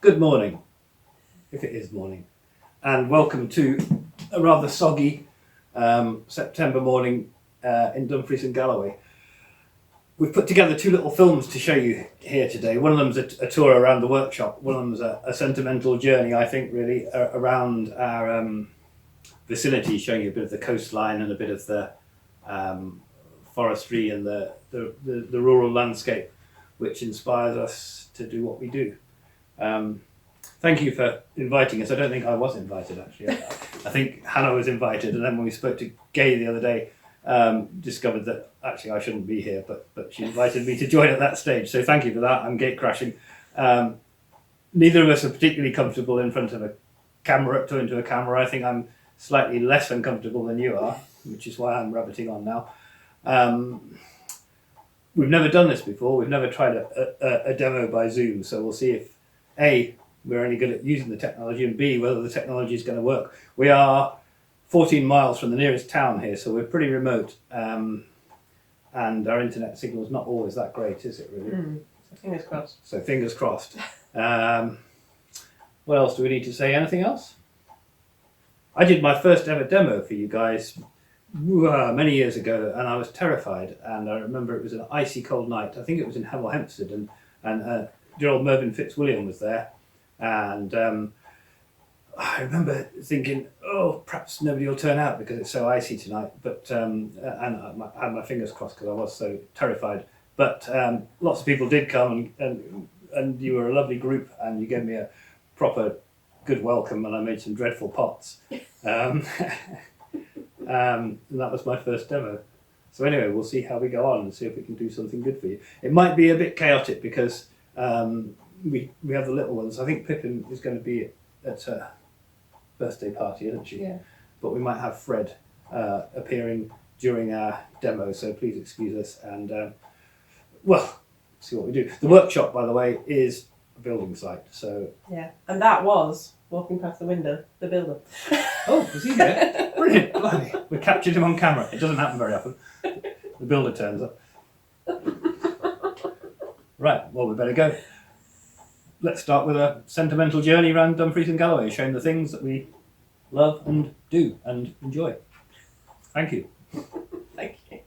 Good morning, if it is morning, and welcome to a rather soggy September morning in Dumfries and Galloway. We've put together two little films to show you here today. One of them's a tour around the workshop, one of them's a sentimental journey, I think, really, around our vicinity, showing you a bit of the coastline and a bit of the forestry and the rural landscape, which inspires us to do what we do. Thank you for inviting us. I don't think I was invited, actually. I think Hannah was invited, and then when we spoke to Gay the other day, discovered that actually I shouldn't be here, but she invited me to join at that stage. So thank you for that. I'm gate crashing. Neither of us are particularly comfortable in front of a camera, talking to a camera. I think I'm slightly less uncomfortable than you are, which is why I'm rabbiting on now. We've never done this before. We've never tried a demo by Zoom, so we'll see if A, we're only good at using the technology, and B, whether the technology is going to work. We are 14 miles from the nearest town here, so we're pretty remote, and our internet signal is not always that great, is it really? So fingers crossed. So fingers crossed. What else do we need to say? Anything else? I did my first ever demo for you guys many years ago, and I was terrified, and I remember it was an icy cold night. I think it was in Hemel Hempstead, and dear old Mervyn Fitzwilliam was there, and I remember thinking, oh, perhaps nobody will turn out because it's so icy tonight, but and I had my fingers crossed because I was so terrified, but lots of people did come, and you were a lovely group, and you gave me a proper good welcome, and I made some dreadful pots. And that was my first demo. So anyway, we'll see how we go on and see if we can do something good for you. It might be a bit chaotic because we have the little ones. I think Pippin is going to be at a birthday party, isn't she? Yeah. But we might have Fred appearing during our demo, so please excuse us. And well, see what we do. The workshop, by the way, is a building site. So Yeah, and that was walking past the window, the builder. oh, was he there? Brilliant! Blimey. We captured him on camera. It doesn't happen very often. The builder turns up. Right, well, we better go. Let's start with a sentimental journey around Dumfries and Galloway, showing the things that we love and do and enjoy. Thank you. Thank you.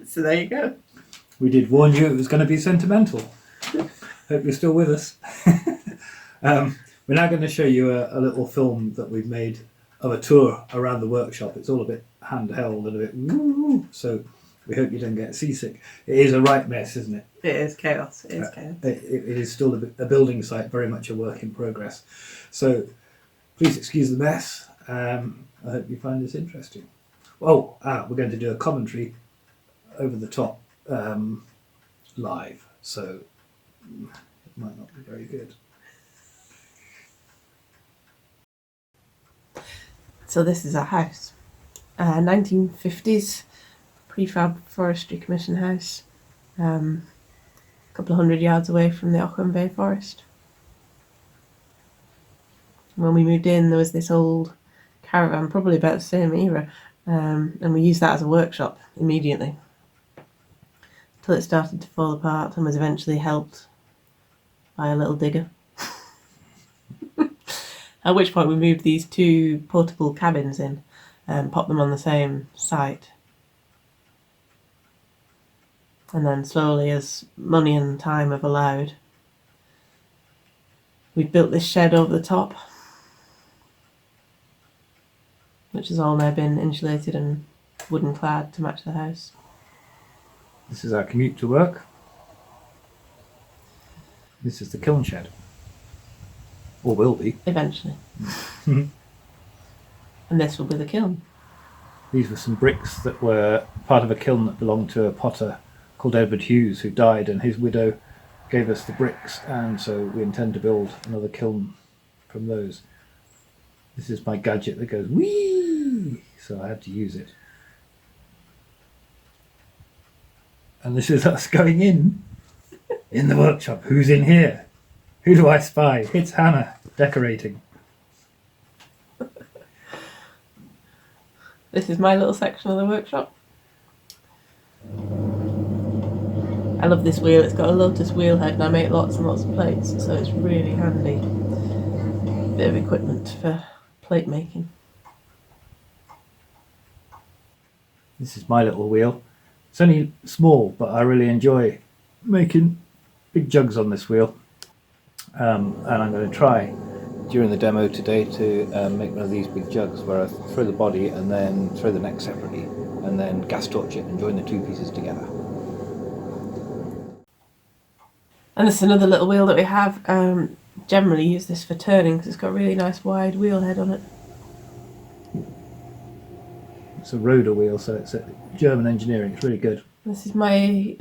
So there you go. We did warn you it was going to be sentimental. Hope you're still with us. We're now going to show you a little film that we've made of a tour around the workshop. It's all a bit handheld and a bit woo, so we hope you don't get seasick. It is a right mess, isn't it? It is chaos. It is chaos. It is still a building site, very much a work in progress. So please excuse the mess. I hope you find this interesting. We're going to do a commentary over the top live, so it might not be very good. So this is our house. 1950s prefab forestry commission house. A couple of 100 yards away from the Dacorum Bay Forest. When we moved in, there was this old caravan, probably about the same era, and we used that as a workshop immediately, till it started to fall apart and was eventually helped by a little digger. At which point we moved these two portable cabins in and popped them on the same site. And then slowly, as money and time have allowed, we've built this shed over the top, which has all now been insulated and wooden clad to match the house. This is our commute to work. This is the kiln shed. Or will be. Eventually. And this will be the kiln. These were some bricks that were part of a kiln that belonged to a potter called Edward Hughes, who died, and his widow gave us the bricks, and so we intend to build another kiln from those. This is my gadget that goes whee, so I had to use it. And this is us going in the workshop. Who's in here? Who do I spy? It's Hannah, decorating. This is my little section of the workshop. I love this wheel. It's got a Lotus wheel head and I make lots and lots of plates, so it's really handy. Bit of equipment for plate making. This is my little wheel. It's only small, but I really enjoy making big jugs on this wheel. And I'm going to try during the demo today to make one of these big jugs where I throw the body and then throw the neck separately and then gas torch it and join the two pieces together. And this is another little wheel that we have. Generally use this for turning because it's got a really nice wide wheel head on it. It's a rotor wheel, so it's a German engineering. It's really good. This is my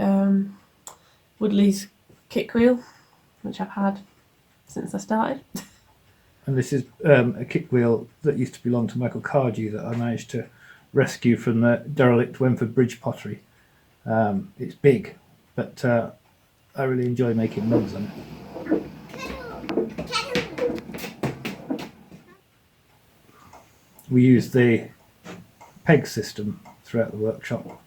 Woodley's kick wheel, which I've had since I started. And this is a kick wheel that used to belong to Michael Cardew that I managed to rescue from the derelict Wemford Bridge pottery. It's big, but I really enjoy making mugs on it. We use the peg system throughout the workshop.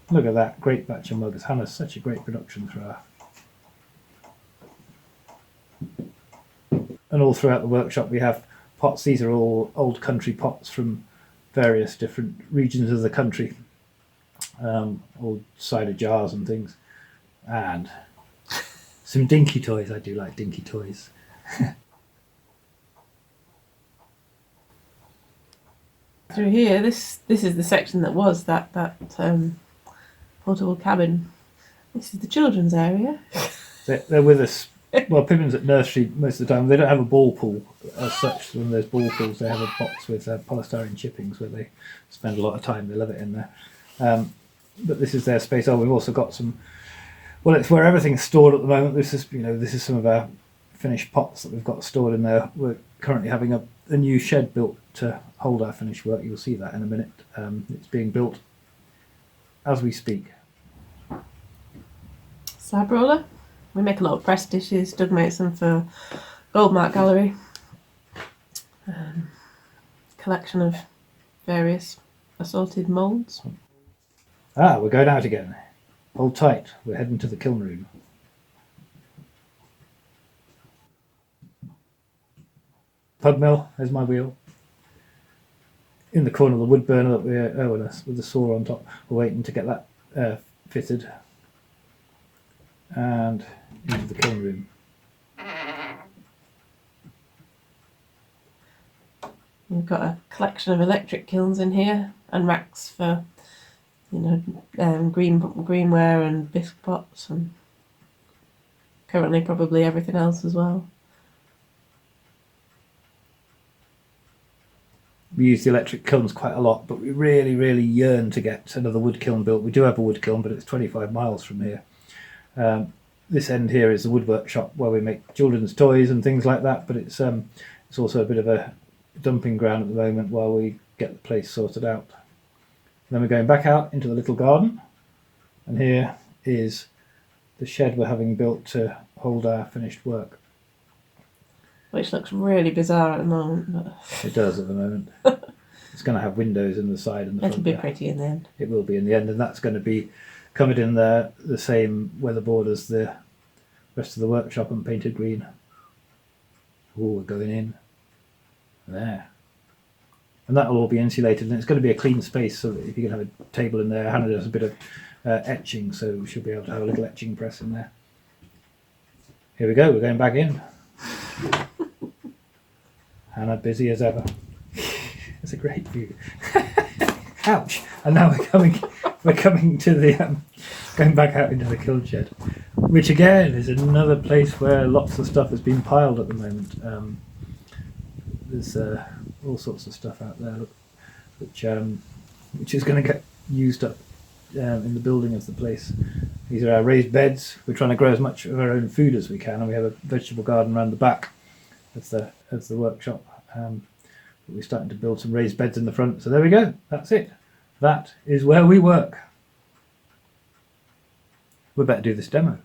Look at that, great batch of mugs. Hannah's such a great production thrower. And all throughout the workshop we have pots. These are all old country pots from various different regions of the country. Old cider jars and things. And some dinky toys. I do like dinky toys. Through here, this is the section that was that portable cabin. This is the children's area. They're with us. Well, Pippin's at nursery most of the time. They don't have a ball pool as such. When there's ball pools, they have a box with polystyrene chippings where they spend a lot of time. They love it in there. But this is their space. Oh, we've also got some. Well, it's where everything's stored at the moment. This is some of our finished pots that we've got stored in there. We're currently having a new shed built to hold our finished work. You'll see that in a minute. It's being built as we speak. Slab roller. We make a lot of press dishes. Doug makes them for Goldmark Gallery. Collection of various assorted moulds. We're going out again. Hold tight. We're heading to the kiln room. Pug mill. There's my wheel. in the corner of the wood burner that we're with the saw on top. We're waiting to get that fitted and into the kiln room. We've got a collection of electric kilns in here and racks for, greenware and bisque pots, and currently probably everything else as well. We use the electric kilns quite a lot, but we really, really yearn to get another wood kiln built. We do have a wood kiln, but it's 25 miles from here. This end here is the wood workshop where we make children's toys and things like that, but it's also a bit of a dumping ground at the moment while we get the place sorted out. And then we're going back out into the little garden, and here is the shed we're having built to hold our finished work. Which looks really bizarre at the moment, but It does at the moment. It's going to have windows in the side and the front. it'll be pretty in the end. It will be in the end, and that's going to be covered in the same weatherboard as the rest of the workshop and painted green. Oh, we're going in there, and that will all be insulated, and it's going to be a clean space, so that if you can have a table in there. Hannah does a bit of etching, so she'll be able to have a little etching press in there. Here we go, we're going back in. Hannah busy as ever. It's a great view. Ouch! And now we're coming to the going back out into the kiln shed, which again is another place where lots of stuff has been piled at the moment. There's all sorts of stuff out there, which is going to get used up in the building of the place. These are our raised beds. We're trying to grow as much of our own food as we can, and we have a vegetable garden around the back of the workshop. We're starting to build some raised beds in the front. So there we go. That's it. That is where we work. We better do this demo.